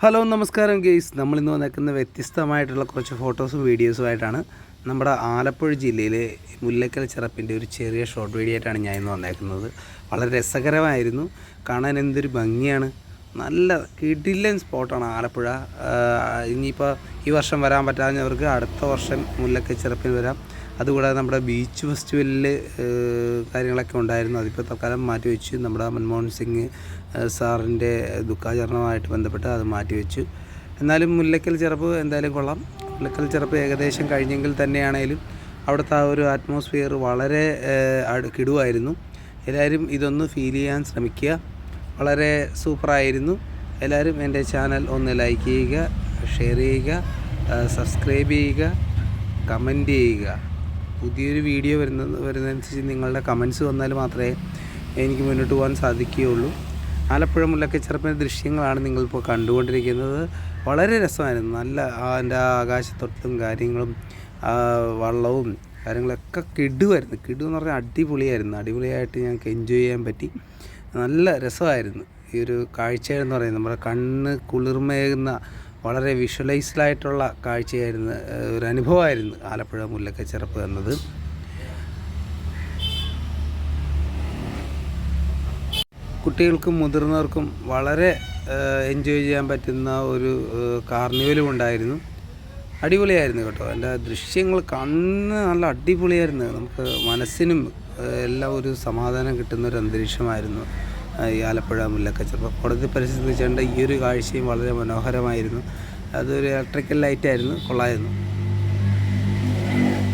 Hello നമസ്കാരം guys. നമ്മളിന്ന് വന്നേക്കുന്ന വ്യത്യസ്തമായിട്ടുള്ള കുറച്ച് ഫോട്ടോസും വീഡിയോസുമായിട്ടാണ്. നമ്മുടെ ആലപ്പുഴ ജില്ലയിലെ മുല്ലക്കൽ ചിറപ്പിൻ്റെ ഒരു ചെറിയ ഷോർട്ട് വീഡിയോ ആയിട്ടാണ് ഞാൻ ഇന്ന് വന്നേക്കുന്നത്. വളരെ രസകരമായിരുന്നു, കാണാൻ എന്തൊരു ഭംഗിയാണ്. നല്ല കിടിലൻ സ്പോട്ടാണ് ആലപ്പുഴ. ഇനിയിപ്പോൾ ഈ വർഷം വരാൻ പറ്റാഞ്ഞവർക്ക് അടുത്ത വർഷം മുല്ലക്കൽ ചിറപ്പിന് വരാം. അതുകൂടാതെ നമ്മുടെ ബീച്ച് ഫെസ്റ്റിവലിൽ കാര്യങ്ങളൊക്കെ ഉണ്ടായിരുന്നു, അതിപ്പോൾ തൽക്കാലം മാറ്റിവെച്ചു. നമ്മുടെ മൻമോഹൻ സിംഗ് സാറിൻ്റെ ദുഃഖാചരണവുമായിട്ട് ബന്ധപ്പെട്ട് അത് മാറ്റിവെച്ചു. എന്നാലും മുല്ലക്കൽ ചിറപ്പ് എന്തായാലും കൊള്ളാം. മുല്ലക്കൽ ചിറപ്പ് ഏകദേശം കഴിഞ്ഞെങ്കിൽ തന്നെയാണേലും അവിടുത്തെ ആ ഒരു അറ്റ്മോസ്ഫിയർ വളരെ കിടുവായിരുന്നു. എല്ലാവരും ഇതൊന്ന് ഫീൽ ചെയ്യാൻ ശ്രമിക്കുക. വളരെ സൂപ്പറായിരുന്നു. എല്ലാവരും എൻ്റെ ചാനൽ ഒന്ന് ലൈക്ക് ചെയ്യുക, ഷെയർ ചെയ്യുക, സബ്സ്ക്രൈബ് ചെയ്യുക, കമൻറ്റ് ചെയ്യുക. പുതിയൊരു വീഡിയോ വരുന്നതനുസരിച്ച് നിങ്ങളുടെ കമൻസ് വന്നാൽ മാത്രമേ എനിക്ക് മുന്നോട്ട് പോകാൻ സാധിക്കുകയുള്ളൂ. ആലപ്പുഴ മുല്ലക്കൽ ചിറപ്പിൻ്റെ ദൃശ്യങ്ങളാണ് നിങ്ങളിപ്പോൾ കണ്ടുകൊണ്ടിരിക്കുന്നത്. വളരെ രസമായിരുന്നു. നല്ല അതിൻ്റെ ആകാശത്തൊട്ടും കാര്യങ്ങളും വള്ളവും കാര്യങ്ങളൊക്കെ കിടുവായിരുന്നു. കിടു എന്ന് പറഞ്ഞാൽ അടിപൊളിയായിട്ട് ഞങ്ങൾക്ക് എൻജോയ് ചെയ്യാൻ പറ്റി. നല്ല രസമായിരുന്നു ഈ ഒരു കാഴ്ച എന്ന് പറയുന്നത്. നമ്മുടെ കണ്ണ് കുളിർമയേകുന്ന വളരെ വിഷ്വലൈസ്ഡായിട്ടുള്ള കാഴ്ചയായിരുന്നു, ഒരു അനുഭവമായിരുന്നു ആലപ്പുഴ മുല്ലക്കൽ ചിറപ്പ് എന്നത്. കുട്ടികൾക്കും മുതിർന്നവർക്കും വളരെ എൻജോയ് ചെയ്യാൻ പറ്റുന്ന ഒരു കാർണിവലും ഉണ്ടായിരുന്നു. അടിപൊളിയായിരുന്നു കേട്ടോ. എൻ്റെ ദൃശ്യങ്ങൾ കണ്ണ് നല്ല അടിപൊളിയായിരുന്നു. നമുക്ക് മനസ്സിനും എല്ലാം ഒരു സമാധാനം കിട്ടുന്ന ഒരു അന്തരീക്ഷമായിരുന്നു ഈ ആലപ്പുഴ മുല്ലക്കൽ ചിറപ്പ്. കോടതി പരിസരത്ത് വെച്ചേണ്ട ഈ ഒരു കാഴ്ചയും വളരെ മനോഹരമായിരുന്നു. അതൊരു ഇലക്ട്രിക്കൽ ലൈറ്റായിരുന്നു, കൊള്ളായിരുന്നു.